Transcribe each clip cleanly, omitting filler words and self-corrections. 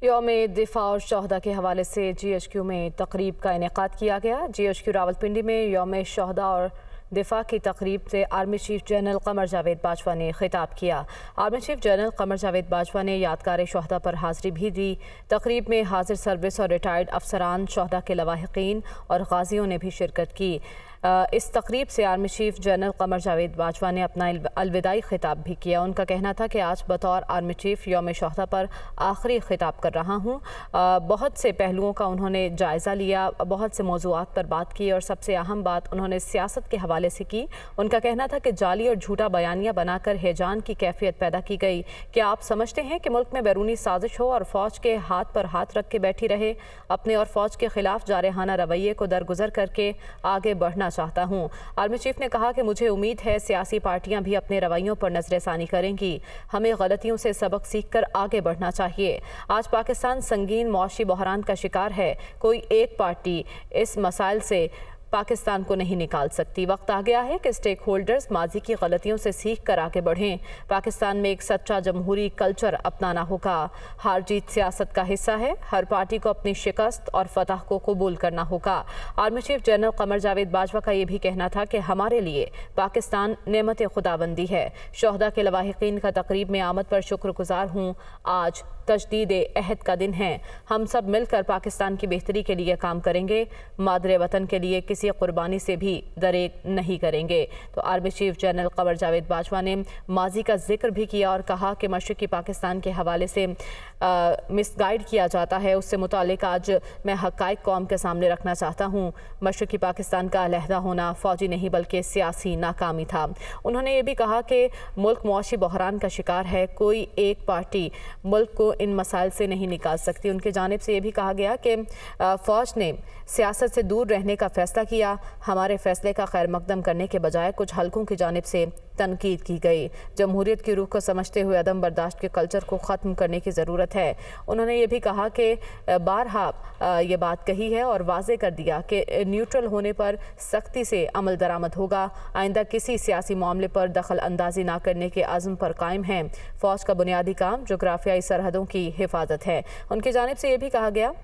यौम-ए-दिफ़ा और शहदा के हवाले से GHQ में तकरीब का इनेकाद किया गया। GHQ रावलपिंडी में यौम-ए-शहदा और दिफ़ा की तकरीब से army chief general Qamar Javed Bajwa ने खिताब किया। Army chief general Qamar Javed Bajwa ने यादगार शहदा पर हाज़िरी भी दी। तकरीब में हाजिर सर्विस और रिटायर्ड अफसरान, शहदा के लवाहिकीन और गाजियों ने भी शिरकत की। इस तकरीब से army chief general Qamar Javed Bajwa ने अपना अलविदाई खिताब भी किया। उनका कहना था कि आज बतौर आर्मी चीफ यौम शहदा पर आखिरी खिताब कर रहा हूँ। बहुत से पहलुओं का उन्होंने जायज़ा लिया, बहुत से मौज़ूआत पर बात की और सबसे अहम बात उन्होंने सियासत के हवाले से की। उनका कहना था कि जाली और झूठा बयानिया बनाकर हैजान की कैफियत पैदा की गई। क्या आप समझते हैं कि मुल्क में बैरूनी साजिश हो और फ़ौज के हाथ पर हाथ रख के बैठी रहे? अपने और फ़ौज के खिलाफ जारहाना रवैये को दरगुजर करके आगे बढ़ना चाहता हूं। आर्मी चीफ ने कहा कि मुझे उम्मीद है सियासी पार्टियां भी अपने रवैयों पर नजरसानी करेंगी। हमें गलतियों से सबक सीखकर आगे बढ़ना चाहिए। आज पाकिस्तान संगीन मौशी बहरान का शिकार है। कोई एक पार्टी इस मसाइल से पाकिस्तान को नहीं निकाल सकती। वक्त आ गया है कि स्टेक होल्डर्स माजी की गलतियों से सीख कर आगे बढ़ें। पाकिस्तान में एक सच्चा जमहूरी कल्चर अपनाना होगा। हार जीत सियासत का हिस्सा है। हर पार्टी को अपनी शिकस्त और फतह को कबूल करना होगा। Army chief general Qamar Javed Bajwa का ये भी कहना था कि हमारे लिए पाकिस्तान नेमत खुदाबंदी है। शहदा के लवाहिकीन का तकरीब में आमद पर शुक्रगुजार हूँ। आज तजदीद अहद का दिन है। हम सब मिलकर पाकिस्तान की बेहतरी के लिए काम करेंगे। मादरे वतन के लिए किसी कुर्बानी से भी दरेक नहीं करेंगे। तो army chief general Qamar Javed Bajwa ने माजी का जिक्र भी किया और कहा कि मशरक़ी पाकिस्तान के हवाले से मिसगाइड किया जाता है। उससे मुतालिक आज मैं हक़ाइक़ कौम के सामने रखना चाहता हूँ। मशरक़ी पाकिस्तान का अलहदा होना फ़ौजी नहीं बल्कि सियासी नाकामी था। उन्होंने ये भी कहा कि मुल्क मुआशी बहरान का शिकार है। कोई एक पार्टी मुल्क को इन मसाइल से नहीं निकाल सकती। उनकी जानिब से ये भी कहा गया कि फ़ौज ने सियासत से दूर रहने का फ़ैसला किया। हमारे फ़ैसले का खैर मकदम करने के बजाय कुछ हलकों की जानिब से तनकीद की गई। जमहूरियत की रूह को समझते हुए अदम बर्दाश्त के कल्चर को ख़त्म करने की ज़रूरत है। उन्होंने ये भी कहा कि बारहा ये बात कही है और वाज़े कर दिया कि न्यूट्रल होने पर सख्ती से अमल दरामद होगा। आइंदा किसी सियासी मामले पर दखल अंदाजी ना करने के आज़म पर कायम है। फ़ौज का बुनियादी काम जोग्राफियाई सरहदों की हिफाजत है। उनकी जानिब से ये भी कहा गया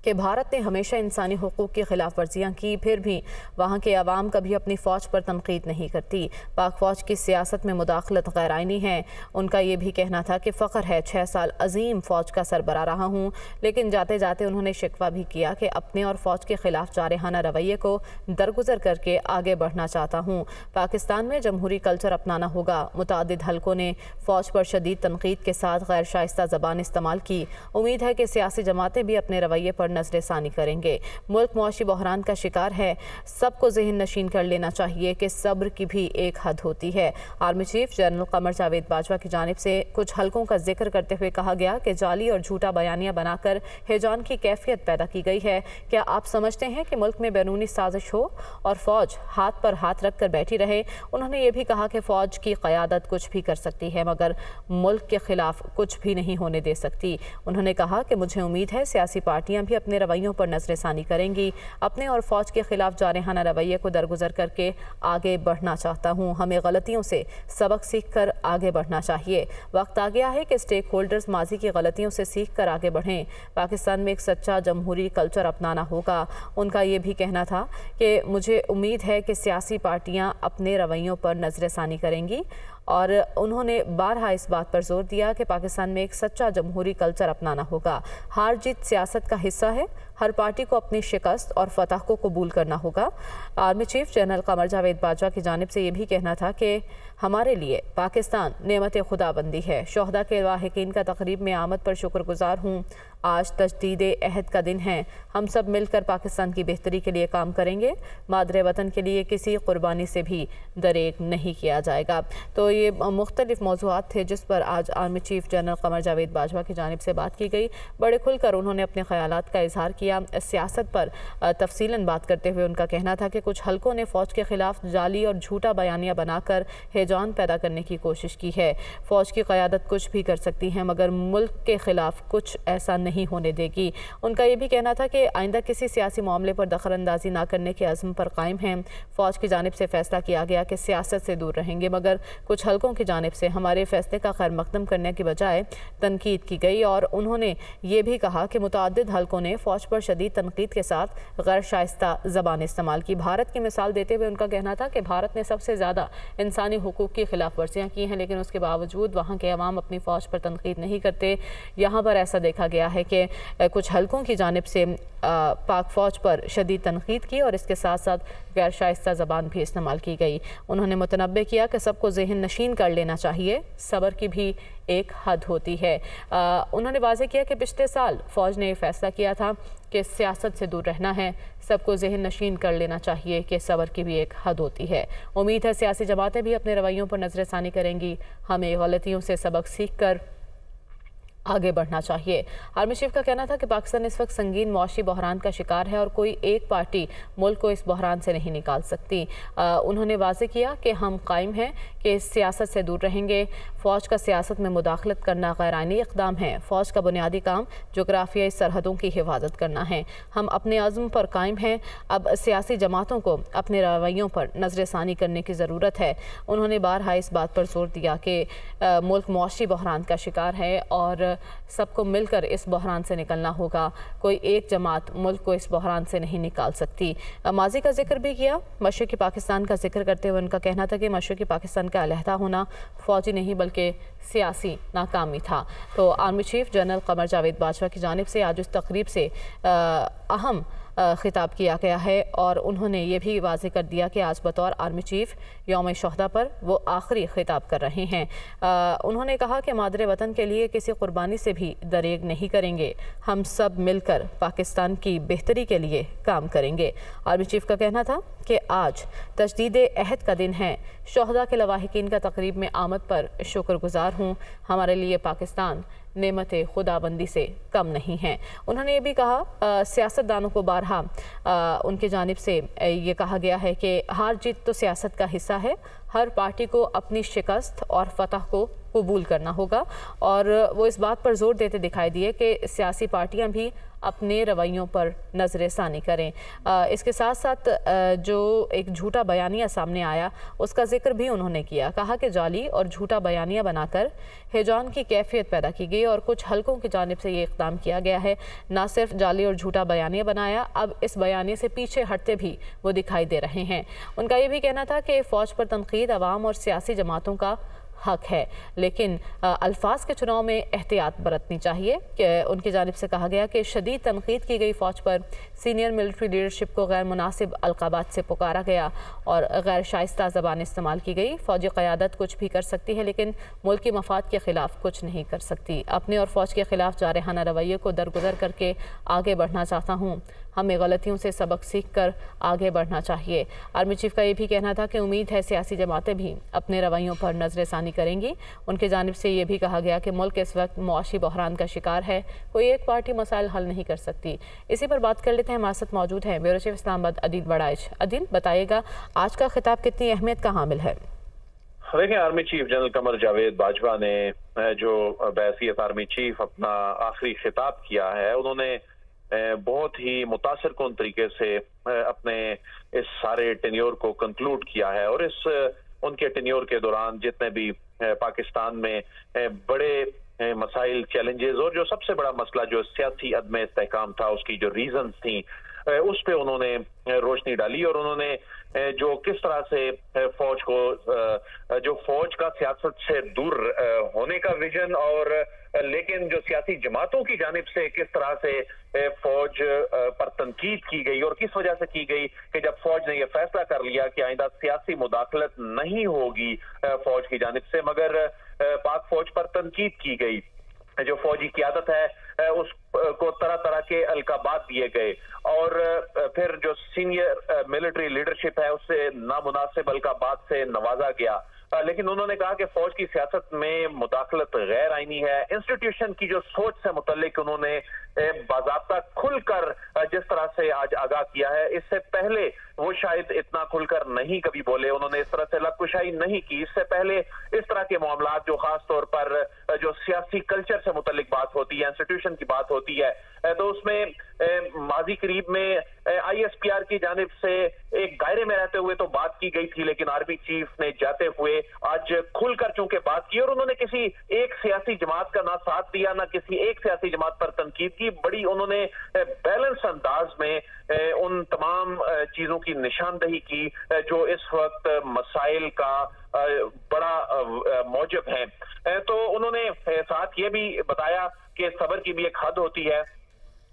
कि भारत ने हमेशा इंसानी हुकूक़ की खिलाफ वर्जियाँ की, फिर भी वहाँ के अवाम कभी अपनी फ़ौज पर तनकीद नहीं करती। पाक फ़ौज की सियासत में मुदाखलत गैर आइनी है। उनका ये भी कहना था कि फ़ख्र है 6 साल अजीम फ़ौज का सरबरा रहा हूँ। लेकिन जाते जाते उन्होंने शिकवा भी किया कि अपने और फ़ौज के खिलाफ जारहाना रवैये को दरगुजर करके आगे बढ़ना चाहता हूँ। पाकिस्तान में जमहूरी कल्चर अपनाना होगा। मुतादिद हलकों ने फ़ौज पर शदीद तनकीद के साथ गैर शाइस्ता ज़बान इस्तेमाल की। उम्मीद है कि सियासी जमातें भी अपने रवैये पर नजरसानी करेंगे। मुल्क मुआशी बहरान का शिकार है। सबको ज़हन नशीन कर लेना चाहिए कि सब्र की भी एक हद होती है। Army chief general Qamar Javed Bajwa की जानिब से कुछ हलकों का जिक्र करते हुए कहा गया कि जाली और झूठा बयानिया बनाकर हैजान की कैफियत पैदा की गई है। क्या आप समझते हैं कि मुल्क में बैरूनी साजिश हो और फ़ौज हाथ पर हाथ रख कर बैठी रहे? उन्होंने ये भी कहा कि फ़ौज की क़यादत कुछ भी कर सकती है मगर मुल्क के खिलाफ कुछ भी नहीं होने दे सकती। उन्होंने कहा कि मुझे उम्मीद है सियासी पार्टियां भी अपने रवैयों पर नजरसानी करेंगी। अपने और फ़ौज के खिलाफ जारहाना रवैये को दरगुजर करके आगे बढ़ना चाहता हूँ। हमें गलतियों से सबक सीख कर आगे बढ़ना चाहिए। वक्त आ गया है कि स्टेक होल्डर्स माजी की गलतियों से सीख कर आगे बढ़ें। पाकिस्तान में एक सच्चा जमहूरी कल्चर अपनाना होगा। उनका ये भी कहना था कि मुझे उम्मीद है कि सियासी पार्टियाँ अपने रवैयों पर नजरसानी करेंगी और उन्होंने बारहा इस बात पर जोर दिया कि पाकिस्तान में एक सच्चा जमहूरी कल्चर अपनाना होगा। हार जीत सियासत का हिस्सा है। हर पार्टी को अपनी शिकस्त और फतह को कबूल करना होगा। Army chief general Qamar Javed Bajwa की जानिब से ये भी कहना था कि हमारे लिए पाकिस्तान नेमत खुदाबंदी है। शहदा के लवाहिकीन का तकरीब में आमद पर शुक्रगुजार हूँ। आज तजदीद अहद का दिन है। हम सब मिलकर पाकिस्तान की बेहतरी के लिए काम करेंगे। मादरे वतन के लिए किसी कुर्बानी से भी दरेक नहीं किया जाएगा। तो ये मुख्तलिफ मौज़ूआत थे जिस पर आज army chief general Qamar Javed Bajwa की जानिब से बात की गई। बड़े खुलकर उन्होंने अपने ख्यालात का इजहार किया। सियासत पर तफसीलन बात करते हुए उनका कहना था कि कुछ हलकों ने फ़ौज के खिलाफ जाली और झूठा बयानिया बनाकर हैजान पैदा करने की कोशिश की है। फ़ौज की क़यादत कुछ भी कर सकती है मगर मुल्क के खिलाफ कुछ ऐसा नहीं होने देगी। उनका ये भी कहना था कि आइंदा किसी सियासी मामले पर दखल अंदाजी ना करने के अज़्म पर कायम हैं। फ़ौज की जानिब से फ़ैसला किया गया कि सियासत से दूर रहेंगे मगर कुछ कुछ हलकों की जानिब से हमारे फैसले का खैर मकदम करने की बजाय तनकीद की गई और उन्होंने ये भी कहा कि मुतअद्दिद हलकों ने फ़ौज पर शदीद तनकीद के साथ गैर शाइस्ता ज़बान इस्तेमाल की। भारत की मिसाल देते हुए उनका कहना था कि भारत ने सबसे ज़्यादा इंसानी हुकूक की खिलाफ वर्जियाँ की हैं, लेकिन उसके बावजूद वहाँ के अवाम अपनी फ़ौज पर तनकीद नहीं करते। यहाँ पर ऐसा देखा गया है कि कुछ हलकों की जानिब से पाक फ़ौज पर शदीद तनकीद की और इसके साथ साथ गैर शाइस्ता ज़बान भी इस्तेमाल की गई। उन्होंने मुतनब्बे किया कि सबको ज़हन नशीन कर लेना चाहिए, सब्र की भी एक हद होती है। उन्होंने वाज़ेह किया कि पिछले साल फ़ौज ने फैसला किया था कि सियासत से दूर रहना है, सबको ज़हन नशीन कर लेना चाहिए कि सब्र की भी एक हद होती है। उम्मीद है सियासी जमातें भी अपने रवैयों पर नज़रसानी करेंगी। हमें गलतियों से सबक सीख कर आगे बढ़ना चाहिए। आर्मी चीफ का कहना था कि पाकिस्तान इस वक्त संगीन मुआशी बहरान का शिकार है और कोई एक पार्टी मुल्क को इस बहरान से नहीं निकाल सकती। उन्होंने वाज़ेह किया कि हम कायम हैं कि इस सियासत से दूर रहेंगे। फ़ौज का सियासत में मुदाखलत करना गैर आईनी इक़दाम है। फ़ौज का बुनियादी काम जोग्राफियाई सरहदों की हिफाजत करना है। हम अपने अज़्म पर कायम हैं। अब सियासी जमातों को अपने रवैयों पर नज़रसानी करने की ज़रूरत है। उन्होंने बारहा इस बात पर जोर दिया कि मुल्क मुआशी बहरान का शिकार है और सबको मिलकर इस बहरान से निकलना होगा। कोई एक जमात मुल्क को इस बहरान से नहीं निकाल सकती। माजी का जिक्र भी किया। मशरक़ी पाकिस्तान का जिक्र करते हुए उनका कहना था कि मशरक़ी पाकिस्तान का अलहदा होना फ़ौजी नहीं बल्कि सियासी नाकामी था। तो army chief general Qamar Javed Bajwa की जानिब से आज उस तकरीब से अहम खिताब किया गया है और उन्होंने ये भी वाज़ेह कर दिया कि आज बतौर आर्मी चीफ यौम शहदा पर वो आखिरी खिताब कर रहे हैं। उन्होंने कहा कि मादरे वतन के लिए किसी कुर्बानी से भी दरेग नहीं करेंगे। हम सब मिलकर पाकिस्तान की बेहतरी के लिए काम करेंगे। आर्मी चीफ का कहना था कि आज तजदीद अहद का दिन है। शहदा के लवाहिकीन का तकरीब में आमद पर शुक्रगुजार हूँ। हमारे लिए पाकिस्तान नेमत खुदाबंदी से कम नहीं है। उन्होंने ये भी कहा सियासतदानों को बारहा उनकी जानिब से ये कहा गया है कि हार जीत तो सियासत का हिस्सा है। हर पार्टी को अपनी शिकस्त और फतह को कबूल करना होगा और वो इस बात पर जोर देते दिखाई दिए कि सियासी पार्टियां भी अपने रवैयों पर नज़रसानी करें। इसके साथ साथ जो एक झूठा बयानिया सामने आया उसका जिक्र भी उन्होंने किया। कहा कि जाली और झूठा बयानिया बनाकर हिजान की कैफियत पैदा की गई और कुछ हलकों की जानिब से ये इक़दाम किया गया है। ना सिर्फ जाली और झूठा बयानिया बनाया, अब इस बयानिए से पीछे हटते भी वो दिखाई दे रहे हैं। उनका ये भी कहना था कि फ़ौज पर तनकीद अवाम और सियासी जमातों का हक है, लेकिन अल्फाज के चुनाव में एहतियात बरतनी चाहिए। कि उनकी जानिब से कहा गया कि शदीद तनकीद की गई फ़ौज पर सीनियर मिलिट्री लीडरशिप को गैर मुनासिब अलक़ाबात से पुकारा गया और गैर शाइस्ता ज़बान इस्तेमाल की गई। फ़ौजी क़यादत कुछ भी कर सकती है लेकिन मुल्की मफाद के ख़िलाफ़ कुछ नहीं कर सकती। अपने और फ़ौज के ख़िलाफ़ जारहाना रवैये को दरगुजर करके आगे बढ़ना चाहता हूँ। हमें गलतियों से सबक सीख कर आगे बढ़ना चाहिए। आर्मी चीफ का ये भी कहना था कि उम्मीद है सियासी जमातें भी अपने रवैयों पर नज़रसानी करेंगी। उनकी जानिब से ये भी कहा गया कि मुल्क इस वक्त मुआशी बहरान का शिकार है। कोई एक पार्टी मसाइल हल नहीं कर सकती। इसी पर बात कर लेते हैं। हमारे साथ मौजूद हैं ब्यूरो चीफ इस्लामाबाद अदील बड़ाइच। अदील, बताइएगा आज का खिताब कितनी अहमियत का हामिल है? देखिए, army chief general Qamar Javed Bajwa ने जो बहसीयत आर्मी चीफ अपना आखिरी खिताब किया है, उन्होंने बहुत ही मुतासिर कुन तरीके से अपने इस सारे टेन्योर को कंक्लूड किया है और इस उनके टेन्योर के दौरान जितने भी पाकिस्तान में बड़े मसाइल, चैलेंजेस और जो सबसे बड़ा मसला जो सियासी अदम इस्तेहकाम था, उसकी जो रीजंस थी, उस पे उन्होंने रोशनी डाली और उन्होंने जो किस तरह से फौज को, जो फौज का सियासत से दूर होने का विजन और लेकिन जो सियासी जमातों की जानिब से किस तरह से फौज पर तनकीद की गई और किस वजह से की गई कि जब फौज ने यह फैसला कर लिया कि आइंदा सियासी मुदाखलत नहीं होगी फौज की जानिब से, मगर पाक फौज पर तनकीद की गई। जो फौजी क़यादत है उसको तरह तरह के अलकाबात दिए गए और फिर जो सीनियर मिलिट्री लीडरशिप है उससे नामुनासिब अलकाबात से नवाजा गया। लेकिन उन्होंने कहा कि फौज की सियासत में मुदाखलत गैर आईनी है। इंस्टीट्यूशन की जो सोच से मुतल्लिक उन्होंने बाज़ाब्ता खुलकर जिस तरह से आज आगाह किया है, इससे पहले वो शायद इतना खुलकर नहीं कभी बोले, उन्होंने इस तरह से लबकुशाई नहीं की। इससे पहले इस तरह के मामलात जो खास तौर पर जो सियासी कल्चर से मुतल्लिक बात होती है, इंस्टीट्यूशन की बात होती है, तो उसमें माजी करीब में ISPR की जानिब से एक दायरे में रहते हुए तो बात की गई थी, लेकिन आर्मी चीफ ने जाते हुए आज खुलकर चूंकि बात की और उन्होंने किसी एक सियासी जमात का ना साथ दिया ना किसी एक सियासी जमात पर तनकीद की। बड़ी उन्होंने बैलेंस अंदाज में उन तमाम चीजों की निशानदही की जो इस वक्त मसाइल का बड़ा मौजब है। तो उन्होंने साथ ये भी बताया कि सब्र की भी एक हद होती है,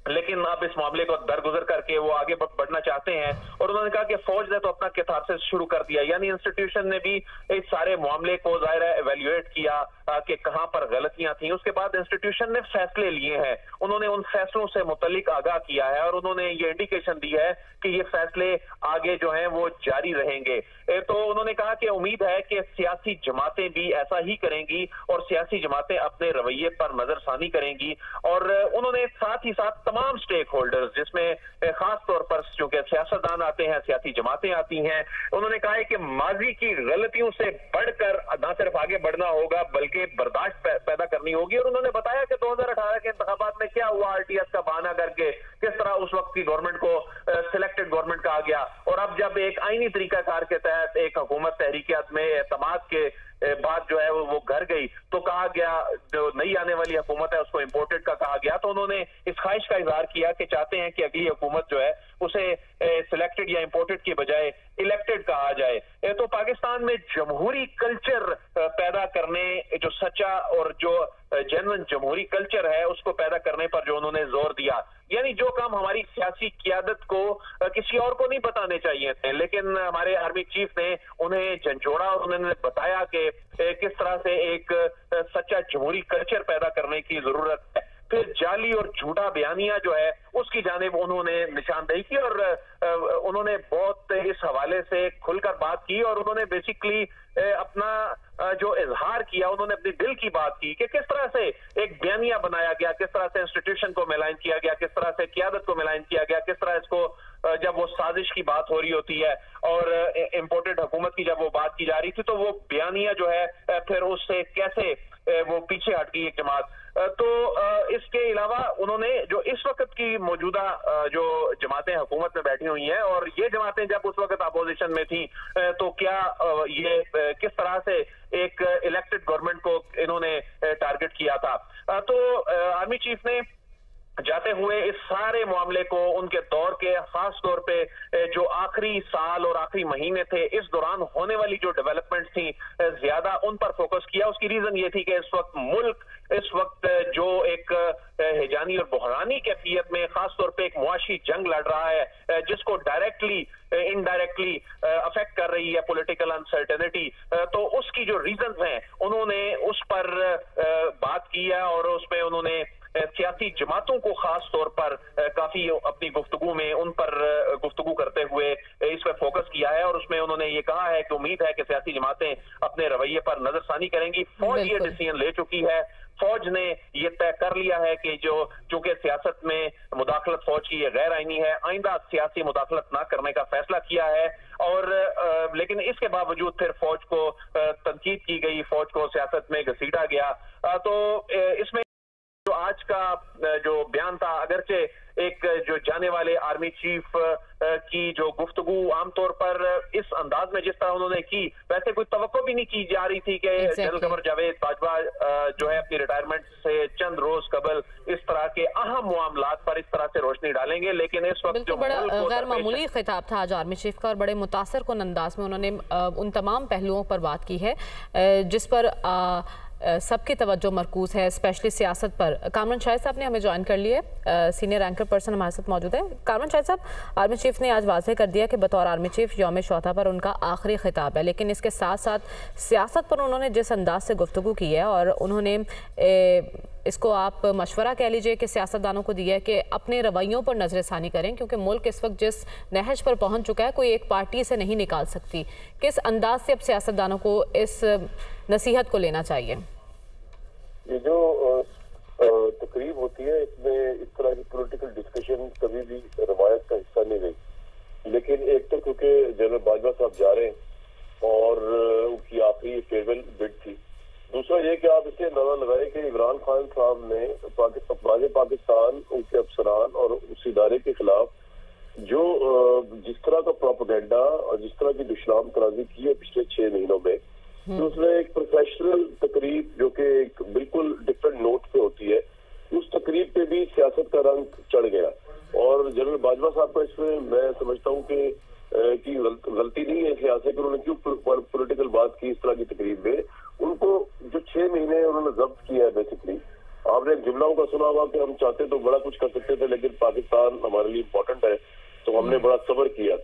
लेकिन अब इस मामले को दरगुजर करके वो आगे बढ़ना चाहते हैं। और उन्होंने कहा कि फौज ने तो अपना कैथारसिस शुरू कर दिया, यानी इंस्टीट्यूशन ने भी इस सारे मामले को ज़ाहिर है एवेल्युएट किया कि कहां पर गलतियां थी। उसके बाद इंस्टीट्यूशन ने फैसले लिए हैं, उन्होंने उन फैसलों से मुतल्लिक आगाह किया है और उन्होंने ये इंडिकेशन दी है कि ये फैसले आगे जो हैं वो जारी रहेंगे। तो उन्होंने कहा कि उम्मीद है कि सियासी जमातें भी ऐसा ही करेंगी और सियासी जमातें अपने रवैये पर नजरसानी करेंगी। और उन्होंने साथ ही साथ तमाम स्टेक होल्डर्स, जिसमें खास तौर पर चूंकि सियासतदान आते हैं, सियासी जमातें आती हैं, उन्होंने कहा है कि माजी की गलतियों से बढ़कर न सिर्फ आगे बढ़ना होगा बल्कि बर्दाश्त पैदा करनी होगी। और उन्होंने बताया कि 2018 के इंतखाबात में क्या हुआ, RTS का बहाना करके किस तरह उस वक्त की गवर्नमेंट को सिलेक्टेड गवर्नमेंट कहा गया, और अब जब एक आईनी तरीकाकार के तहत एक हुकूमत तहरीकियात में एतमाद के बात जो है वो घर गई तो कहा गया जो नई आने वाली हुकूमत है उसको इंपोर्टेड का कहा गया। तो उन्होंने इस ख्वाहिश का इजहार किया कि चाहते हैं कि अगली हुकूमत जो है उसे सिलेक्टेड या इंपोर्टेड की बजाय इलेक्टेड कहा जाए। तो पाकिस्तान में जमहूरी कल्चर पैदा करने, जो सच्चा और जो जेन्युइन जमहूरी कल्चर है उसको पैदा करने पर जो उन्होंने जोर दिया, यानी जो काम हमारी सियासी क़ियादत को किसी और को नहीं बताने चाहिए थे, लेकिन हमारे आर्मी चीफ ने उन्हें झंझोड़ा और उन्होंने बताया कि किस तरह से एक सच्चा जमहूरी कल्चर पैदा करने की जरूरत है। फिर जाली और झूठा बयानिया जो है उसकी जानिब उन्होंने निशानदेही की और उन्होंने बहुत इस हवाले से खुलकर बात की और उन्होंने बेसिकली अपना जो इजहार किया, उन्होंने अपने दिल की बात की कि किस तरह से एक बयानिया बनाया गया, किस तरह से इंस्टीट्यूशन को मिलान किया गया, किस तरह से क़ियादत को मिलान किया गया, किस तरह इसको जब वो साजिश की बात हो रही होती है और इंपोर्टेड हुकूमत की जब वो बात की जा रही थी तो वो बयानिया जो है फिर उससे कैसे वो पीछे हट गई एक जमात। तो इसके अलावा उन्होंने जो इस वक्त की मौजूदा जो जमातें हुकूमत में बैठी हुई हैं और ये जमातें जब उस वक्त अपोजिशन में थी तो क्या ये किस तरह से एक इलेक्टेड गवर्नमेंट को इन्होंने टारगेट किया था। तो आर्मी चीफ ने जाते हुए इस सारे मामले को उनके दौर के खास तौर पे जो आखिरी साल और आखिरी महीने थे इस दौरान होने वाली जो डेवलपमेंट थी ज्यादा उन पर फोकस किया। उसकी रीजन ये थी कि इस वक्त मुल्क इस वक्त जो एक हिजानी और बहरानी कैफियत में खास तौर पे एक मुआशी जंग लड़ रहा है जिसको डायरेक्टली इनडायरेक्टली अफेक्ट कर रही है पॉलिटिकल अनसर्टेनिटी। तो उसकी जो रीजंस हैं उन्होंने उस पर बात की है और उसमें उन्होंने सियासी जमातों को खास तौर पर काफी अपनी गुफ्तगू में उन पर गुफ्तगू करते हुए इस पर फोकस किया है और उसमें उन्होंने ये कहा है कि उम्मीद है कि सियासी जमातें अपने रवैये पर नजरसानी करेंगी। फौज ये डिसीजन ले चुकी है, फौज ने ये तय कर लिया है कि जो चूंकि सियासत में मुदाखलत फौज की ये गैर आईनी है, आइंदा सियासी मुदाखलत ना करने का फैसला किया है। और लेकिन इसके बावजूद फिर फौज को तनकीद की गई, फौज को सियासत में घसीटा गया। तो इसमें जो आज का जो बयान था, अगरचे एक जो जाने वाले आर्मी चीफ की जो गुफ्तगू आमतौर पर इस अंदाज में जिस तरह उन्होंने की, वैसे कोई तवक्को भी नहीं की जा रही थी कि जनरल कमर जावेद बाजवा जो है अपनी रिटायरमेंट से चंद रोज कबल इस तरह के अहम मामलात पर इस तरह से रोशनी डालेंगे। लेकिन इस वक्त जो बड़ा गैर मामूली खिताब था आज आर्मी चीफ का और बड़े मुतासर कुन अंदाज में उन्होंने उन तमाम पहलुओं पर बात की है जिस पर सबकी तवज्जो मरकूज है, स्पेशली सियासत पर। कामरान शाहिद साहब ने हमें ज्वाइन कर लिया है, सीनियर एंकर पर्सन हमारे साथ मौजूद है। कामरान शाहिद साहब, आर्मी चीफ ने आज वाज़ेह कर दिया कि बतौर आर्मी चीफ यौम शोहदा पर उनका आखिरी खिताब है, लेकिन इसके साथ साथ सियासत पर उन्होंने जिस अंदाज से गुफ्तगू की है और उन्होंने इसको आप मशवरा कह लीजिए कि सियासतदानों को दिया है कि अपने रवैयों पर नजरसानी करें, क्योंकि मुल्क इस वक्त जिस नहज पर पहुंच चुका है कोई एक पार्टी से नहीं निकाल सकती। किस अंदाज से अब सियासतदानों को इस नसीहत को लेना चाहिए? ये जो तकरीब होती है इसमें इस तरह की पॉलिटिकल डिस्कशन कभी भी रवायत का हिस्सा नहीं रही, लेकिन एक तो क्योंकि साहब जा रहे हैं और उनकी आखिरी फेयरवेल बिड थी। दूसरा ये कि आप इससे अंदाजा लगाए कि इमरान खान साहब ने अफवाज पाकिस्तान, उनके अफसरान और उस इदारे के खिलाफ जो जिस तरह का प्रोपेगेंडा और जिस तरह की दुष्नाम तराजी की है पिछले 6 महीनों में, तो उसमें एक प्रोफेशनल तकरीब जो कि एक बिल्कुल डिफरेंट नोट पे होती है, उस तकरीब पे भी सियासत का रंग चढ़ गया। और जनरल बाजवा साहब को इसमें मैं समझता हूँ कि गलती नहीं है सियासत कि उन्होंने क्यों पॉलिटिकल बात की इस तरह की तकरीब में। उनको जो 6 महीने उन्होंने जब्त किया है, बेसिकली आपने एक जुमला का सुना होगा कि हम चाहते तो बड़ा कुछ कर सकते थे लेकिन पाकिस्तान हमारे लिए इम्पोर्टेंट है, तो हमने बड़ा सब्र किया।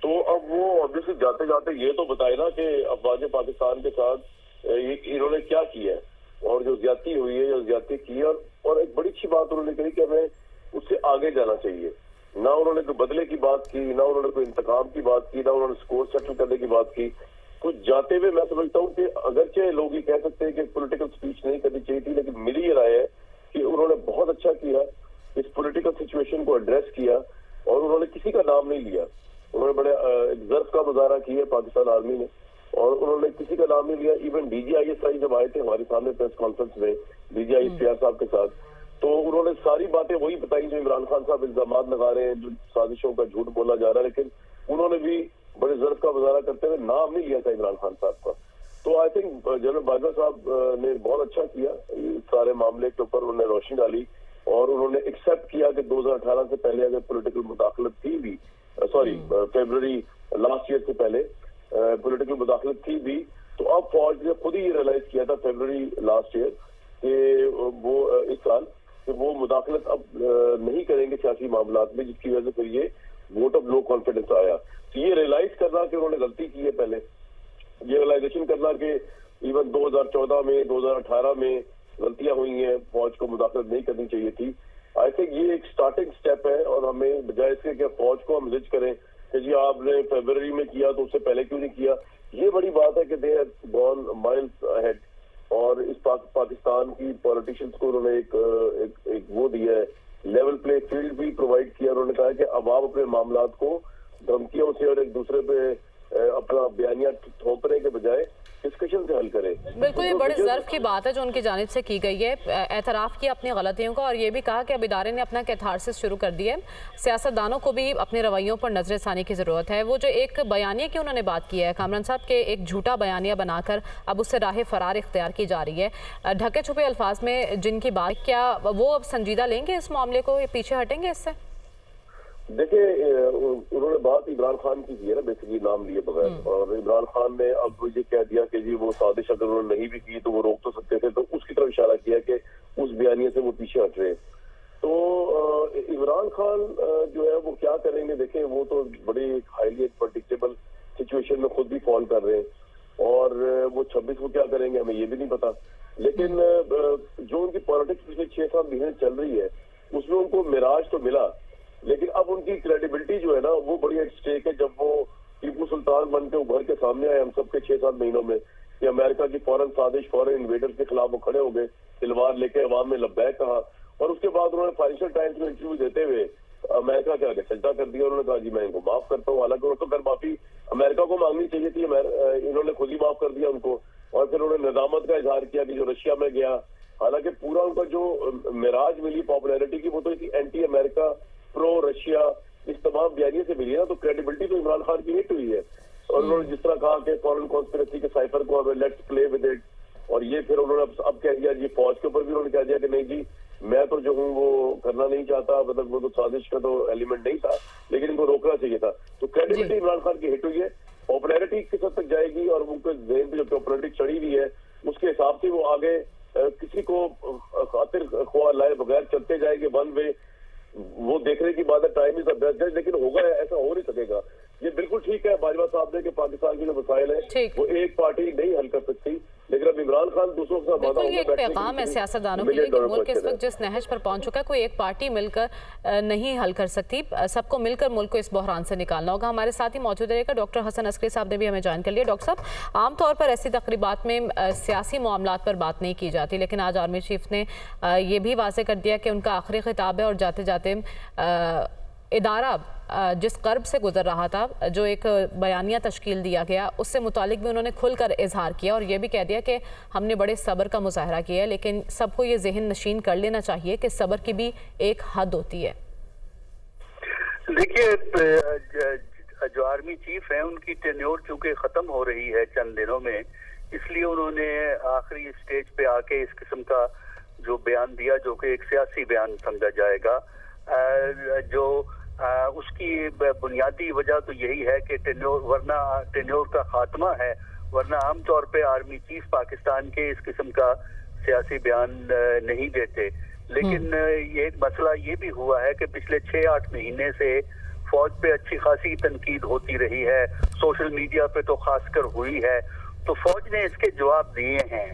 तो अब वो ऑब्वियसली जाते जाते ये तो बताए ना कि अफवाज पाकिस्तान के साथ इन्होंने क्या किया है और जो ज्यादती हुई है, जो ज्यादती की है। और एक बड़ी अच्छी बात उन्होंने कही कि हमें उससे आगे जाना चाहिए। ना उन्होंने कोई बदले की बात की, ना उन्होंने कोई इंतकाम की बात की, ना उन्होंने स्कोर सेटल करने की बात की। तो जाते हुए मैं समझता हूँ कि अगरचे लोग ये कह सकते हैं कि पॉलिटिकल स्पीच नहीं करनी चाहिए थी, लेकिन मेरी ये राय है कि उन्होंने बहुत अच्छा किया, इस पॉलिटिकल सिचुएशन को एड्रेस किया और उन्होंने किसी का नाम नहीं लिया। उन्होंने बड़े ज़र्फ का मुजाहरा किया पाकिस्तान आर्मी ने और उन्होंने किसी का नाम नहीं लिया। इवन DGISI जब आए थे हमारे सामने प्रेस कॉन्फ्रेंस में DGI इफ्तियार साहब के साथ, तो उन्होंने सारी बातें वही बताई जो इमरान खान साहब इल्जाम लगा रहे हैं, जो साजिशों का झूठ बोला जा रहा है, लेकिन उन्होंने भी बड़े ज़र्फ का मुजाहरा करते हुए नाम नहीं लिया था इमरान खान साहब का। तो आई थिंक जनरल बाजवा साहब ने बहुत अच्छा किया, सारे मामले के ऊपर उन्होंने रोशनी डाली और उन्होंने एक्सेप्ट किया कि 2018 से पहले अगर पॉलिटिकल मुदाखलत थी भी, फरवरी लास्ट ईयर से पहले पॉलिटिकल मुदाखलत थी भी, तो अब फौज ने खुद ही ये रियलाइज किया था फरवरी लास्ट ईयर कि वो इस साल कि वो मुदाखलत अब नहीं करेंगे सियासी मामलात में, जिसकी वजह से फिर ये वोट ऑफ नो कॉन्फिडेंस आया। तो ये रियलाइज करना कि उन्होंने गलती की है, पहले ये रियलाइजेशन करना कि इवन 2014 में 2018 में गलतियां हुई हैं, फौज को मुदाखलत नहीं करनी चाहिए थी। आई थिंक ये एक स्टार्टिंग स्टेप है और हमें बजाय इसके कि फौज को हम जिज करें कि जी आपने फरवरी में किया तो उससे पहले क्यों नहीं किया, ये बड़ी बात है कि they have gone miles ahead. और इस पाकिस्तान की पॉलिटिशियंस को उन्होंने एक वो दिया है, लेवल प्ले फील्ड भी प्रोवाइड किया। उन्होंने कहा कि अब आप अपने मामलात को धमकियों से और एक दूसरे पे अपना बयानिया थोपने के बजाय डिस्कशन से हल करें। बिल्कुल, ये बड़े ज़र्फ की बात है जो उनकी जानिब से की गई है, एतराफ़ किया अपनी गलतियों का और ये भी कहा कि अब इदारे ने अपना कैथारसिस शुरू कर दिया है। सियासतदानों को भी अपने रवैयों पर नजर षानी की ज़रूरत है। वो जो एक बयानिया की उन्होंने बात की है कामरान साहब के, एक झूठा बयानिया बनाकर अब उससे राह फरार इख्तियार की जा रही है ढके छुपे अल्फाज में जिनकी बात, क्या वो अब संजीदा लेंगे इस मामले को, ये पीछे हटेंगे इससे? देखिए, उन्होंने बात इमरान खान की है ना, बेसिकली नाम लिए बगैर, और इमरान खान ने अब ये कह दिया कि जी वो साजिश अगर उन्होंने नहीं भी की तो वो रोक तो सकते थे, तो उसकी तरफ इशारा किया कि उस बयानिए से वो पीछे हट रहे हैं। तो इमरान खान जो है वो क्या करेंगे, देखें वो तो बड़ी हाईली प्रेडिक्टेबल सिचुएशन में खुद भी फॉल कर रहे हैं और वो 26 को क्या करेंगे हमें ये भी नहीं पता। लेकिन जो उनकी पॉलिटिक्स पिछले 6-7 महीने चल रही है उसमें उनको मिराज तो मिला, लेकिन अब उनकी क्रेडिबिलिटी जो है ना वो बड़ी एट स्टेक है। जब वो टीपू सुल्तान बन के उभर के सामने आए हम सबके 6-7 महीनों में कि अमेरिका की फॉरेन साजिश, फॉरेन इन्वेडर के खिलाफ वो खड़े हो गए, तलवार लेके अवाम में लब्बैक कहा और उसके बाद उन्होंने फाइनेंशियल टाइम्स में इंटरव्यू देते हुए अमेरिका के आगे सजदा कर दिया। उन्होंने कहा जी मैं इनको माफ करता हूँ, हालांकि उनको फिर माफी अमेरिका को मांगनी चाहिए थी, इन्होंने खुद ही माफ कर दिया उनको। और फिर उन्होंने नदामत का इजहार किया कि जो रशिया में गया, हालांकि पूरा उनका जो मिराज मिली पॉपुलैरिटी की वो तो इसी एंटी अमेरिका, प्रो रशिया, इस तमाम बयानियों से मिली है ना, तो क्रेडिबिलिटी तो इमरान खान की हिट हुई है। और उन्होंने जिस तरह कहा कि फॉरेन कॉन्स्पिरेसी के साइफर को अब लेट्स प्ले विद इट, और ये फिर उन्होंने अब कह दिया जी फौज के ऊपर भी उन्होंने कह दिया कि नहीं जी मैं तो जो हूँ वो करना नहीं चाहता, मतलब वो तो साजिश का तो एलिमेंट नहीं था लेकिन इनको रोकना चाहिए था। तो क्रेडिबिलिटी इमरान खान की हिट हुई है, पॉपुलैरिटी किस हद तक जाएगी और उनके जेहन पे जो पॉपुलैरिटी चढ़ी हुई है उसके हिसाब से वो आगे किसी को खातिर ख्वाह लाए बगैर चलते जाएंगे वन वे, वो देखने की बात है। टाइम इज द बेस्ट जज, लेकिन होगा ऐसा हो नहीं सकेगा। ये बिल्कुल ठीक है बाजवा साहब ने कि पाकिस्तान के जो मसाइल है वो एक पार्टी नहीं हल कर सकती, लेकिन अब इमरान खान दूसरों के साथ बिल्कुल ये एक पैगाम है सियासतदानों के लिए कि मुल्क इस वक्त जिस नहज पर पहुंच चुका है कोई एक पार्टी मिलकर नहीं हल कर सकती, सबको मिलकर मुल्क को इस बहरान से निकालना होगा। हमारे साथ ही मौजूद रहेगा डॉक्टर हसन अस्करी साहब ने भी हमें ज्वाइन कर लिया। डॉक्टर साहब, आमतौर पर ऐसी तकरीबात में सियासी मामलात पर बात नहीं की जाती, लेकिन आज आर्मी चीफ ने ये भी वाज़ेह कर दिया कि उनका आखिरी खिताब है और जाते जाते इदारा जिस कर्ब से गुजर रहा था, जो एक बयानिया तश्कील दिया गया, उससे मुतालिक भी उन्होंने खुलकर इजहार किया और ये भी कह दिया कि हमने बड़े सब्र का मुजाहरा किया है, लेकिन सबको ये जहन नशीन कर लेना चाहिए कि सब्र की भी एक हद होती है। देखिए, जो आर्मी चीफ है उनकी टेन्योर चूंकि खत्म हो रही है चंद दिनों में, इसलिए उन्होंने आखिरी स्टेज पे आके इस किस्म का जो बयान दिया, जो कि एक सियासी बयान समझा जाएगा। उसकी बुनियादी वजह तो यही है कि टेन्योर का खात्मा है, वरना आमतौर पे आर्मी चीफ पाकिस्तान के इस किस्म का सियासी बयान नहीं देते। लेकिन ये एक मसला ये भी हुआ है कि पिछले 6-8 महीने से फौज पे अच्छी खासी तनकीद होती रही है, सोशल मीडिया पे तो खासकर हुई है, तो फौज ने इसके जवाब दिए हैं।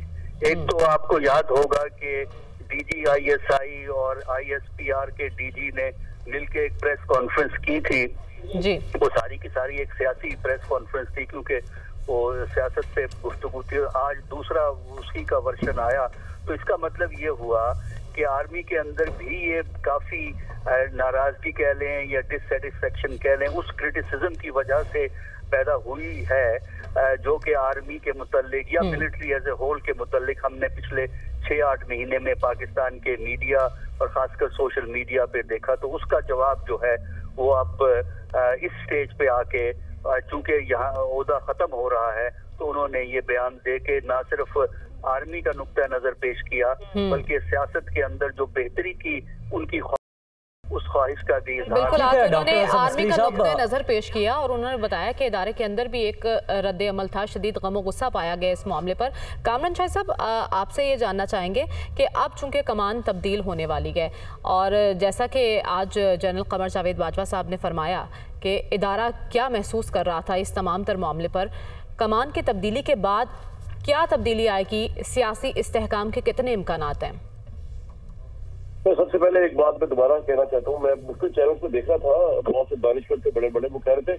एक तो आपको याद होगा कि डीजी ISI और ISPR के डीजी ने मिलके एक प्रेस कॉन्फ्रेंस की थी जी। वो सारी की सारी एक सियासी प्रेस कॉन्फ्रेंस थी, क्योंकि वो सियासत पे गुफ्तगू थी। आज दूसरा उसी का वर्जन आया, तो इसका मतलब ये हुआ कि आर्मी के अंदर भी ये काफी नाराजगी कह लें या डिससेटिस्फेक्शन कह लें, उस क्रिटिसिज्म की वजह से पैदा हुई है, जो कि आर्मी के मुतल्लिक या मिलिट्री एज ए होल के मुतल्लिक हमने पिछले 6-8 महीने में पाकिस्तान के मीडिया और खासकर सोशल मीडिया पे देखा। तो उसका जवाब जो है वो अब इस स्टेज पे आके, चूंकि यहाँ ओहदा खत्म हो रहा है, तो उन्होंने ये बयान दे के ना सिर्फ आर्मी का नुक्ता नजर पेश किया, बल्कि सियासत के अंदर जो बेहतरी की उनकी उस ख्वाहिश का भी बिल्कुल उन्होंने आर्मी का नुक्ता नजर पेश किया और उन्होंने बताया कि इदारे के अंदर भी एक रद्द अमल था, शदीद गम और गुस्सा पाया गया इस मामले पर। कामरान शाह साहब, आपसे ये जानना चाहेंगे कि अब चूंकि कमान तब्दील होने वाली है और जैसा कि आज जनरल कमर जावेद बाजवा साहब ने फरमाया कि इदारा क्या महसूस कर रहा था इस तमाम तर मामले पर, कमान की तब्दीली के बाद क्या तब्दीली आएगी, सियासी इस्तेहकाम के कितने इम्कानात हैं? तो सबसे पहले एक बात मैं दोबारा कहना चाहता हूँ, मैं मुश्किल चैनल को देखा था, बहुत से दानिश्वर थे बड़े बड़े, वो कह रहे थे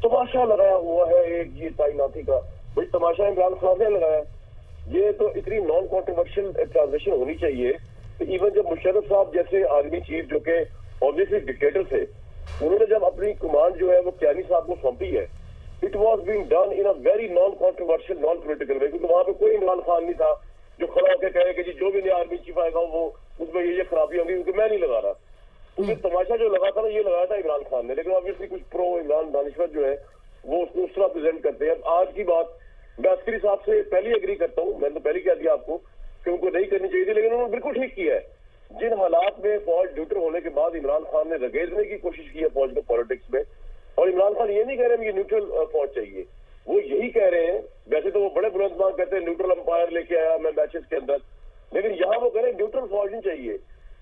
तमाशा लगाया हुआ है एक ये तैनाती का। भाई तमाशा इमरान खान ने लगाया, ये तो इतनी नॉन कॉन्ट्रोवर्शियल ट्रांजेक्शन होनी चाहिए। तो इवन जब मुशर्रफ साहब जैसे आर्मी चीफ, जो कि ऑब्वियसली डिक्टेटर थे, उन्होंने जब अपनी कमांड जो है वो कियानी साहब को सौंपी है, it was being done in a very non controversial non political way, क्योंकि वहां पे कोई इमरान खान नहीं था जो खड़ा होकर कहे कि जी जो भी नया आर्मी चीफ आएगा वो उसमें ये खराबी होंगी, क्योंकि मैं नहीं लगा रहा। तो ये तमाशा जो लगा था ना, ये लगाया था इमरान खान ने। लेकिन ऑब्वियसली कुछ प्रो इमरान दानिश्वर जो है वो उसको उस तरह प्रेजेंट करते हैं। आज की बात मैं अस्करी साहब से पहले एग्री करता हूँ, मैंने तो पहले कह दिया आपको कि उनको नहीं करनी चाहिए थी, लेकिन उन्होंने बिल्कुल ठीक किया है। जिन हालात में फौज न्यूट्रल होने के बाद इमरान खान ने रगेजने की कोशिश की है फौज को पॉलिटिक्स में, और इमरान खान ये नहीं कह रहे ये न्यूट्रल फौज चाहिए, वो यही कह रहे हैं। वैसे तो वो बड़े बुलंदबाज कहते हैं न्यूट्रल अंपायर लेके आया मैं मैचेस के अंदर, लेकिन यहाँ वो कह रहे हैं न्यूट्रल फौज नहीं चाहिए,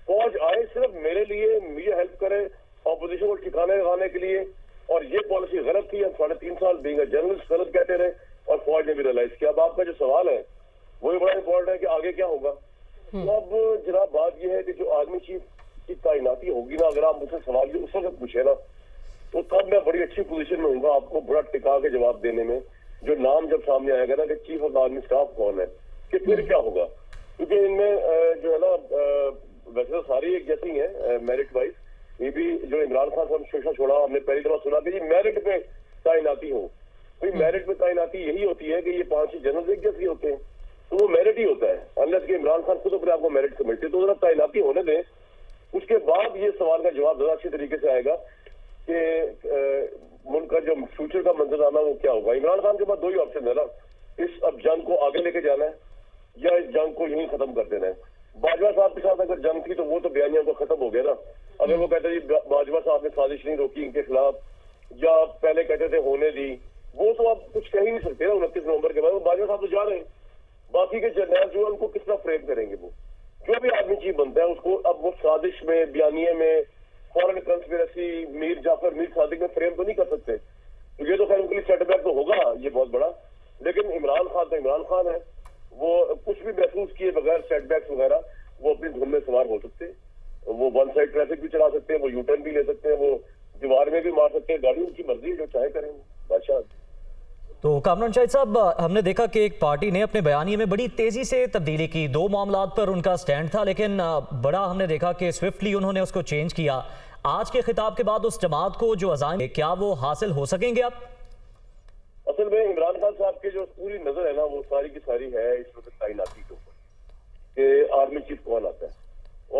फौज आए सिर्फ मेरे लिए, मुझे हेल्प करे ऑपोजिशन को ठिकाने लगाने के लिए। और ये पॉलिसी गलत थी, हम 3.5 साल बीइंग जर्नलिस्ट गलत कहते रहे और फौज ने भी रियलाइज किया। अब आपका जो सवाल है वो बड़ा इंपॉर्टेंट है कि आगे क्या होगा। तो अब जनाब बात यह है कि जो आर्मी चीफ की तैनाती होगी ना, अगर आप मुझसे सवाल उस वक्त पूछे ना, तो तब मैं बड़ी अच्छी पोजीशन में हूँ आपको बड़ा टिका के जवाब देने में। जो नाम जब सामने आएगा ना कि चीफ ऑफ आर्मी स्टाफ कौन है, कि फिर क्या होगा, क्योंकि इनमें जो है ना वैसे तो सारी एक जैसी है मेरिट वाइज। ये भी जो इमरान खान साहब शिक्षा छोड़ा, हमने पहली दफा सुना कि मेरिट पे तैनाती हो। तो मेरिट पे तैनाती यही होती है कि ये 5 जनरल एक जैसे होते हैं, तो वो मेरिट ही होता है, अनलेस कि इमरान खान खुद अपने आपको मेरिट समझते। तो जरा तैनाती होने दें, उसके बाद ये सवाल का जवाब ज्यादा अच्छी तरीके से आएगा कि मुल्क का जो फ्यूचर का मंजराना वो क्या होगा। इमरान खान के पास 2 ही ऑप्शन है ना, इस अब जंग को आगे लेके जाना है या इस जंग को यहीं खत्म कर देना है। बाजवा साहब के साथ अगर जंग थी तो वो तो बयानिया को खत्म हो गया ना। अगर वो कहते जी बाजवा साहब ने साजिश नहीं रोकी इनके खिलाफ, या पहले कहते थे होने दी, वो तो आप कुछ कह ही नहीं सकते ना 29 नवंबर के बाद। वो बाजवा साहब तो जा रहे हैं, बाकी के जर्नल जो है उनको किस तरह फ्रेम करेंगे। वो जो भी आर्मी चीफ बनता है उसको अब वो साजिश में, बयानिए में, फॉरेन कंस्पिरेसी, मीर जाफर, मीर सादिक में फ्रेम तो नहीं कर सकते। तो ये तो खैर उनके लिए सेटबैक तो होगा ये बहुत बड़ा, लेकिन इमरान खान तो इमरान खान है, वो कुछ भी महसूस किए बगैर सेटबैक्स वगैरह वो अपनी धुन में सवार हो सकते हैं। वो वन साइड ट्रैफिक भी चला सकते हैं, वो यूटर्न भी ले सकते हैं, वो दीवार में भी मार सकते हैं, गाड़ी उनकी मर्जी जो चाहे करें बादशाह। तो कामरान शाहिद साहब, हमने देखा कि एक पार्टी ने अपने बयानिए में बड़ी तेजी से तब्दीली की, 2 मामलात पर उनका स्टैंड था, लेकिन बड़ा हमने देखा कि स्विफ्टली उन्होंने उसको चेंज किया। आज के खिताब के बाद उस जमात को जो अज़ाइम क्या वो हासिल हो सकेंगे आप? असल में इमरान खान साहब की जो पूरी नजर है ना वो सारी की सारी है इस वक्त तैनाती के ऊपर कि आर्मी चीफ कौन आता है।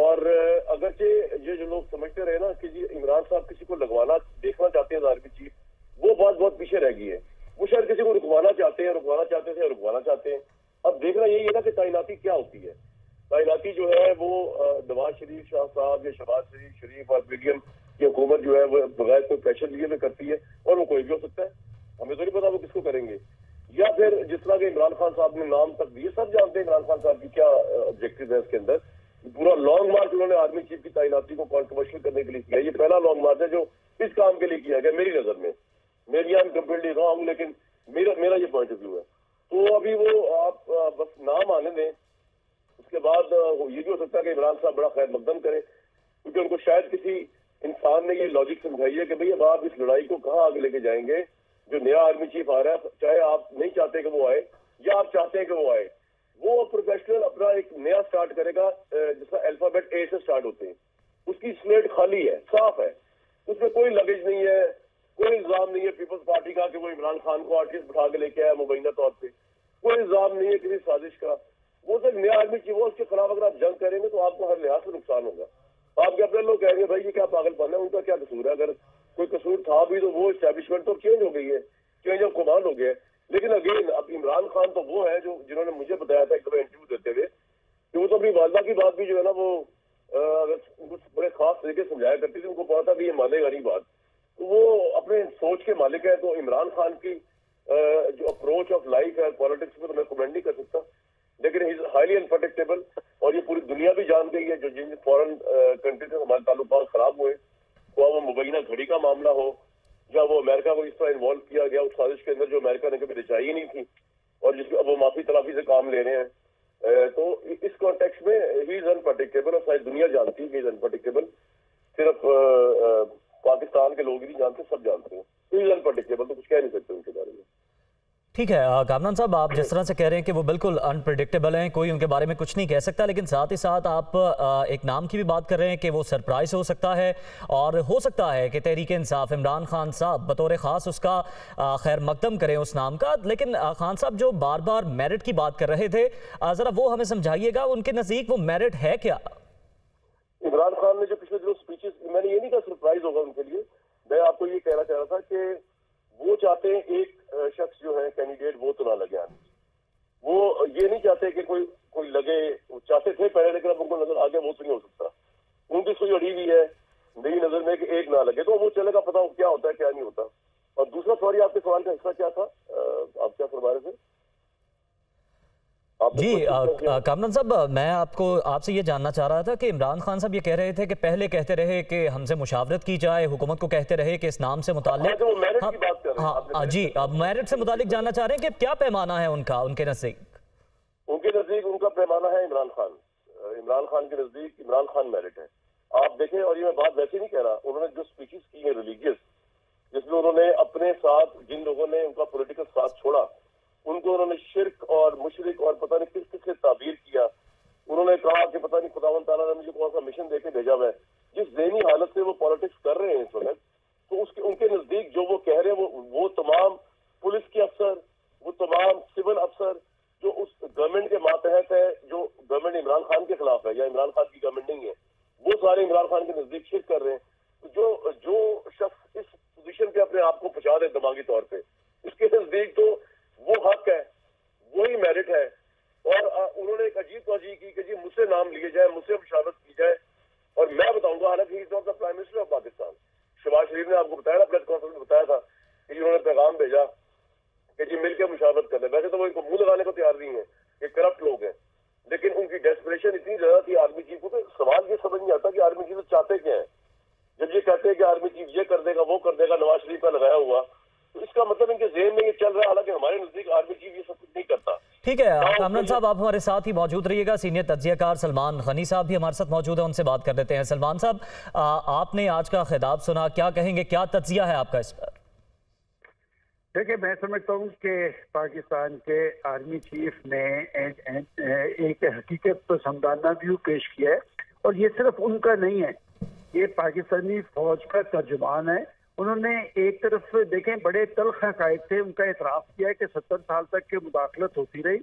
और अगरचे ये जो लोग समझते रहे ना कि जी इमरान साहब किसी को लगवाना देखना चाहते हैं आर्मी चीफ, वो बात बहुत पीछे रह गई है। वो शायद किसी को रुकवाना चाहते हैं, रुकवाना चाहते थे, रुकवाना चाहते हैं। अब देखना यही है ना कि तैनाती क्या होती है। तैनाती जो है वो नवाज शरीफ शाह साहब या शहबाज शरीफ और बेगम की हुकूमत जो है वो बगैर कोई प्रेशर लिए हुए करती है, और वो कोई भी हो सकता है, हमें तो नहीं पता वो किसको करेंगे। या फिर जिस तरह के इमरान खान साहब ने नाम तक दिए, सब जानते हैं इमरान खान साहब की क्या ऑब्जेक्टिव है इसके अंदर। पूरा लॉन्ग मार्च उन्होंने आर्मी चीफ की तैनाती को कॉन्ट्रोवर्शियल करने के लिए किया। ये पहला लॉन्ग मार्च है जो इस काम के लिए किया गया मेरी नजर में। मेरी आई एम कंप्लीटली रॉन्ग, लेकिन मेरा ये पॉइंट ऑफ व्यू है। तो अभी वो आप बस नाम आने दें, उसके बाद ये भी हो सकता है कि इमरान साहब बड़ा खैर मकदम करें, क्योंकि उनको शायद किसी इंसान ने ये लॉजिक समझाई है कि भाई अब आप इस लड़ाई को कहाँ आगे लेके जाएंगे। जो नया आर्मी चीफ आ रहा है, चाहे आप नहीं चाहते कि वो आए या आप चाहते हैं कि वो आए, वो प्रोफेशनल अपना एक नया स्टार्ट करेगा जिसका अल्फाबेट ए से स्टार्ट होते हैं। उसकी स्लेट खाली है, साफ है, उसमें कोई लगेज नहीं है, कोई इल्जाम नहीं है पीपल्स पार्टी का कि वो इमरान खान को आर्टिस्ट बिठा के लेके आया मुबैना तौर पे, कोई इल्जाम नहीं है किसी साजिश का। वो तो नया आर्मी चीफ हो, उसके खिलाफ अगर आप जंग करेंगे तो आपको हर लिहाज से नुकसान होगा। आपके अपने लोग कहेंगे भाई ये क्या पागलपन है, उनका क्या कसूर है। अगर कोई कसूर था भी तो वो एस्टैब्लिशमेंट तो चेंज हो गई है, चेंज ऑफ कमांड हो गया। लेकिन अगेन अब इमरान खान तो वो है जो जिन्होंने मुझे बताया था एक दफा इंटरव्यू देते हुए कि वो तो अपनी वालदा की बात भी जो है ना वो बड़े खास तरीके से समझाया करती थी, उनको पता था कि ये मानेगा नहीं बात। तो वो अपने सोच के मालिक है। तो इमरान खान की जो अप्रोच ऑफ लाइफ है पॉलिटिक्स में तो मैं कमेंट नहीं कर सकता, लेकिन इज हाईली अनप्रेडिक्टेबल। और ये पूरी दुनिया भी जान गई है, जो जिन फॉरेन कंट्री से हमारे ताल्लुकात खराब हुए, तो वो मुबैना घड़ी का मामला हो या वो अमेरिका को इस तरह इन्वॉल्व किया गया उस साजिश के अंदर जो अमेरिका ने कभी रिचाई ही नहीं थी, और जिसको अब वो माफी तलाफी से काम ले रहे हैं। तो इस कॉन्टेक्स्ट में ही इज अनप्रेडिक्टेबल, और सारी दुनिया जानती है कि इज अनप्रेडिक्टेबल। सिर्फ पाकिस्तान के लोग ही नहीं जानते, सब जानते हैं। ही इज अनप्रेडिक्टेबल, तो कुछ कह नहीं सकते उनके बारे में। ठीक है कामरान साहब, आप जिस तरह से कह रहे हैं कि वो बिल्कुल अनप्रेडिक्टेबल हैं, कोई उनके बारे में कुछ नहीं कह सकता, लेकिन साथ ही साथ आप एक नाम की भी बात कर रहे हैं कि वो सरप्राइज हो सकता है, और हो सकता है कि तहरीक इंसाफ इमरान खान साहब बतौर ख़ास उसका खैर मकदम करें उस नाम का। लेकिन खान साहब जो बार बार मेरिट की बात कर रहे थे, ज़रा वो हमें समझाइएगा, उनके नज़दीक वो मेरिट है क्या? इमरान खान ने जो पिछले दिनों स्पीचेस, मैंने ये नहीं कहा सरप्राइज होगा उनके लिए, मैं आपको ये कहना चाह रहा था कि वो चाहते हैं एक शख्स जो है कैंडिडेट वो तो ना लगे आने। वो ये नहीं चाहते कि कोई लगे, चाहते थे पहले, लेकिन अब उनको नजर आगे वो तो नहीं हो सकता। उनकी सोच अड़ी हुई है मेरी नजर में कि एक ना लगे, तो वो चलेगा, पता क्या होता है क्या नहीं होता। और दूसरा सॉरी आपके सवाल का हिस्सा क्या था, आप क्या फरमा रहे थे? जी कामरान साहब, मैं आपसे ये जानना चाह रहा था कि इमरान खान साहब ये कह रहे थे कि पहले कहते रहे कि हमसे मुशावरत की जाए, हुकूमत को कहते रहे कि इस नाम से मुताल्लिक। हाँ जी, अब मेरिट से मुताल्लिक जानना चाह रहे हैं कि क्या पैमाना है उनका, उनके नजदीक उनका पैमाना है इमरान खान। इमरान खान के नजदीक इमरान खान मेरिट है। आप देखें, और ये मैं बात वैसे नहीं कह रहा, उन्होंने जो स्पीचेस की है रिलीजियस, जिसमें उन्होंने अपने साथ जिन लोगों ने उनका पॉलिटिकल साथ छोड़ा उनको उन्होंने शिर्क और मुशरिक और पता नहीं किस किस से ताबीर किया। उन्होंने कहा कि पता नहीं खुदावंद ताला ने मुझे कौन सा मिशन देके भेजा हुआ है। जिस ज़हनी हालत से वो पॉलिटिक्स कर रहे हैं इस वक्त, तो उनके नजदीक जो वो कह रहे हैं वो तमाम पुलिस के अफसर, वो तमाम सिविल अफसर जो उस गवर्नमेंट के मातहत है, जो गवर्नमेंट इमरान खान के खिलाफ है या इमरान खान की गवर्नमेंट नहीं है, वो सारे इमरान खान के नजदीक शिरक कर रहे हैं। तो जो शख्स इस पोजीशन पे अपने आप को पहुंचा दे दिमागी तौर पे, उसके नजदीक तो वो हक है, वही मेरिट है। और उन्होंने एक अजीब तोजी की कि जी मुझसे नाम लिए जाए, मुझसे मुशावरत की जाए, और मैं बताऊंगा, हालांकि he is not the prime minister of Pakistan. Shahbaz Sharif ने आपको बताया, प्रेस कॉन्फ्रेंस में बताया था कि उन्होंने पैगाम भेजा कि जी मिलकर मुशावरत कर ले। वैसे तो वो इनको मुंह लगाने को तैयार नहीं है, ये करप्ट लोग हैं, लेकिन उनकी डेस्परेशन इतनी ज्यादा थी आर्मी चीफ को, तो सवाल ये समझ नहीं आता कि आर्मी चीफ चाहते क्या है। जब ये कहते हैं कि आर्मी चीफ ये कर देगा, वो कर देगा, नवाज शरीफ का लगाया हुआ, तो इसका मतलब इनके ज़हन में ये चल रहा है, हालांकि हमारे नजदीक आर्मी चीफ ये सब कुछ नहीं करता। ठीक है कामरान साहब, आप हमारे साथ ही मौजूद रहिएगा। सीनियर तज्जियाकार सलमान गनी साहब भी हमारे साथ मौजूद है, उनसे बात कर लेते हैं। सलमान साहब, आपने आज का खिताब सुना, क्या कहेंगे, क्या तज्जिया है आपका इस पर? देखिए, मैं समझता हूँ कि पाकिस्तान के आर्मी चीफ ने एक हकीकत पसंदाना व्यू पेश किया है, और ये सिर्फ उनका नहीं है, ये पाकिस्तानी फौज का तर्जुमान है। उन्होंने एक तरफ देखें बड़े तल्ख हक़ाइक़ थे, उनका एतराफ़ किया है कि 70 साल तक की मुदाखलत होती रही,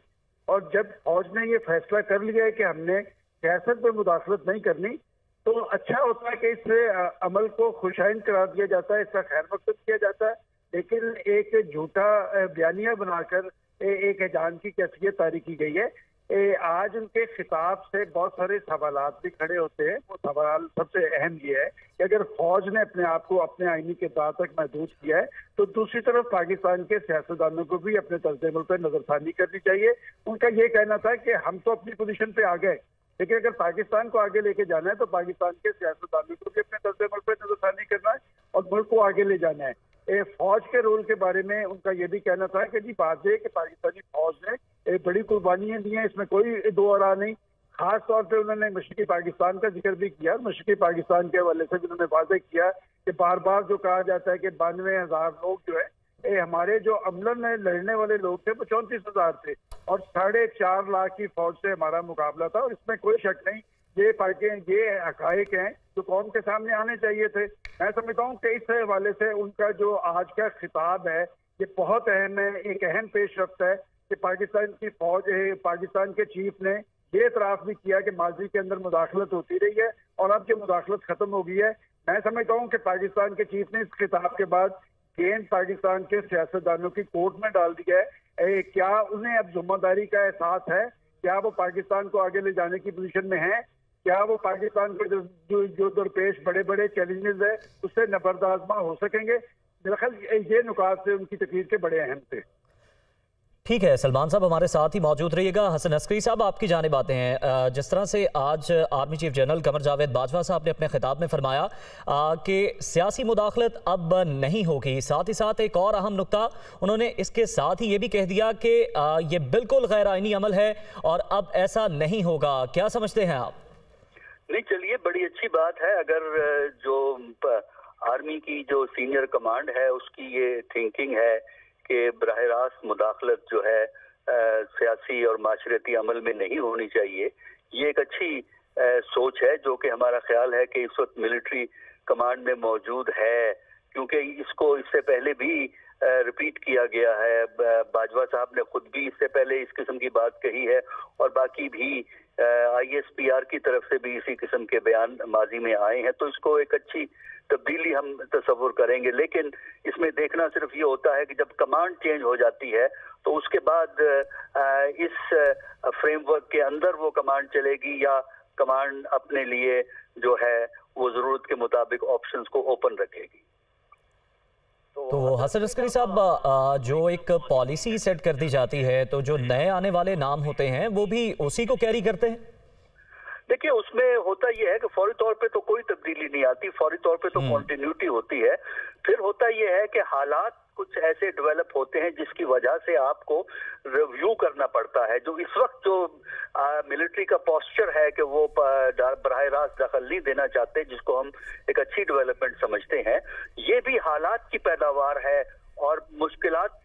और जब फौज ने ये फैसला कर लिया है कि हमने सियासत में मुदाखलत नहीं करनी, तो अच्छा होता है कि इस अमल को खुशाइन करार दिया जाता है, इसका खैर मकसद किया जाता है। लेकिन एक झूठा बयानिया बनाकर एक एजान की कैफियत तारी की गई है। आज उनके खिताब से बहुत सारे सवालात भी खड़े होते हैं। वो सवाल सबसे अहम ये है कि अगर फौज ने अपने आप को अपने आईनी किरदार तक महदूद किया है, तो दूसरी तरफ पाकिस्तान के सियासतदानों को भी अपने तर्ज-ए-अमल पर नजरसानी करनी चाहिए। उनका ये कहना था कि हम तो अपनी पोजीशन पे आ गए, लेकिन अगर पाकिस्तान को आगे लेके जाना है तो पाकिस्तान के सियासतदानों को भी अपने तर्ज-ए-अमल पर नजरसानी करना है और मुल्क को आगे ले जाना है। फौज के रोल के बारे में उनका ये भी कहना था कि जी बात है कि पाकिस्तानी फौज ने बड़ी कुर्बानियां दी हैं, इसमें कोई दो आरा नहीं। खास तौर पे उन्होंने मशरक़ी पाकिस्तान का जिक्र भी किया। मशरक़ी पाकिस्तान के हवाले से भी उन्होंने वाज़ेह किया कि बार बार जो कहा जाता है कि 92,000 लोग जो है हमारे जो अमलन में लड़ने वाले लोग थे वो 34,000 थे, और 4.5 लाख की फौज से हमारा मुकाबला था। और इसमें कोई शक नहीं, ये हक़ाइक़ हैं जो कौम के सामने आने चाहिए थे। मैं समझता हूँ कि इस हवाले से उनका जो आज का खिताब है ये बहुत अहम है, एक अहम पेशरफ्त है कि पाकिस्तान की फौज, पाकिस्तान के चीफ ने ये एतराफ़ भी किया कि माजी के अंदर मुदाखलत होती रही है और अब ये मुदाखलत खत्म हो गई है। मैं समझता हूँ कि पाकिस्तान के चीफ ने इस खिताब के बाद गेंद पाकिस्तान के सियासतदानों की कोर्ट में डाल दिया है। क्या उन्हें अब जिम्मेदारी का एहसास है? क्या वो पाकिस्तान को आगे ले जाने की पोजीशन में है? क्या वो पाकिस्तान के जो दरपेश बड़े बड़े चैलेंजेस है उससे नबरदाज़मा हो सकेंगे? मेरा ख्याल ये नुकात से उनकी तकरीर के बड़े अहम थे। ठीक है, सलमान साहब हमारे साथ ही मौजूद रहिएगा। हसन अस्करी साहब, आपकी जानिब आते हैं। जिस तरह से आज army chief general Qamar Javed Bajwa साहब ने अपने खिताब में फरमाया कि सियासी मुदाखलत अब नहीं होगी, साथ ही साथ एक और अहम नुक्ता उन्होंने इसके साथ ही ये भी कह दिया कि ये बिल्कुल गैर आईनी अमल है और अब ऐसा नहीं होगा। क्या समझते हैं आप? नहीं, चलिए, बड़ी अच्छी बात है अगर जो आर्मी की जो सीनियर कमांड है उसकी ये थिंकिंग है कि बराह रास्त मुदाखलत जो है सियासी और माशरती अमल में नहीं होनी चाहिए। ये एक अच्छी सोच है जो कि हमारा ख्याल है कि इस वक्त मिलिट्री कमांड में मौजूद है, क्योंकि इसको इससे पहले भी रिपीट किया गया है। बाजवा साहब ने खुद भी इससे पहले इस किस्म की बात कही है और बाकी भी ISPR की तरफ से भी इसी किस्म के बयान माजी में आए हैं। तो इसको एक अच्छी तब्दीली हम तस्वुर करेंगे, लेकिन इसमें देखना सिर्फ ये होता है कि जब कमांड चेंज हो जाती है तो उसके बाद इस फ्रेमवर्क के अंदर वो कमांड चलेगी या कमांड अपने लिए जो है वो जरूरत के मुताबिक ऑप्शंस को ओपन रखेगी। तो हसन अस्करी साहब, जो एक पॉलिसी सेट कर दी जाती है तो जो नए आने वाले नाम होते हैं वो भी उसी को कैरी करते हैं? देखिए, उसमें होता यह है कि फौरी तौर पे तो कोई तब्दीली नहीं आती, फौरी तौर पे तो कॉन्टिन्यूटी होती है। फिर होता यह है कि हालात कुछ ऐसे डेवलप होते हैं जिसकी वजह से आपको रिव्यू करना पड़ता है। जो इस वक्त जो मिलिट्री का पोस्चर है कि वो बराह रास्त दखल नहीं देना चाहते, जिसको हम एक अच्छी डेवलपमेंट समझते हैं, ये भी हालात की पैदावार है और मुश्किलात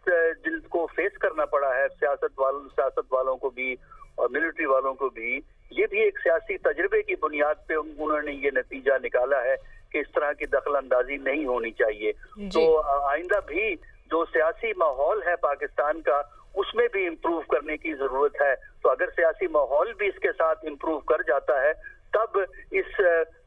जिनको फेस करना पड़ा है सियासत वालों को भी और मिलिट्री वालों को भी, ये भी एक सियासी तजर्बे की बुनियाद पे उन्होंने ये नतीजा निकाला है कि इस तरह की दखल अंदाजी नहीं होनी चाहिए। तो आइंदा भी जो सियासी माहौल है पाकिस्तान का उसमें भी इम्प्रूव करने की जरूरत है। तो अगर सियासी माहौल भी इसके साथ इम्प्रूव कर जाता है तब इस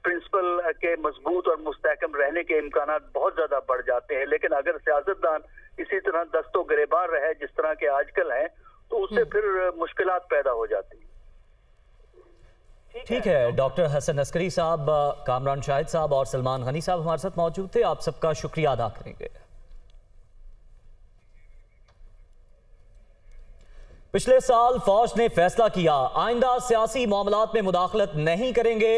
प्रिंसिपल के मजबूत और मुस्तहकम रहने के इम्कान बहुत ज्यादा बढ़ जाते हैं। लेकिन अगर सियासतदान इसी तरह दस्तो गिरेबान रहे जिस तरह के आजकल हैं तो उससे फिर मुश्किलात पैदा हो जाती हैं। ठीक है, डॉक्टर हसन अस्करी साहब, कामरान शाहिद साहब और सलमान गनी साहब हमारे साथ मौजूद थे। आप सबका शुक्रिया अदा करेंगे। पिछले साल फौज ने फैसला किया आइंदा सियासी मामलात में मुदाखलत नहीं करेंगे।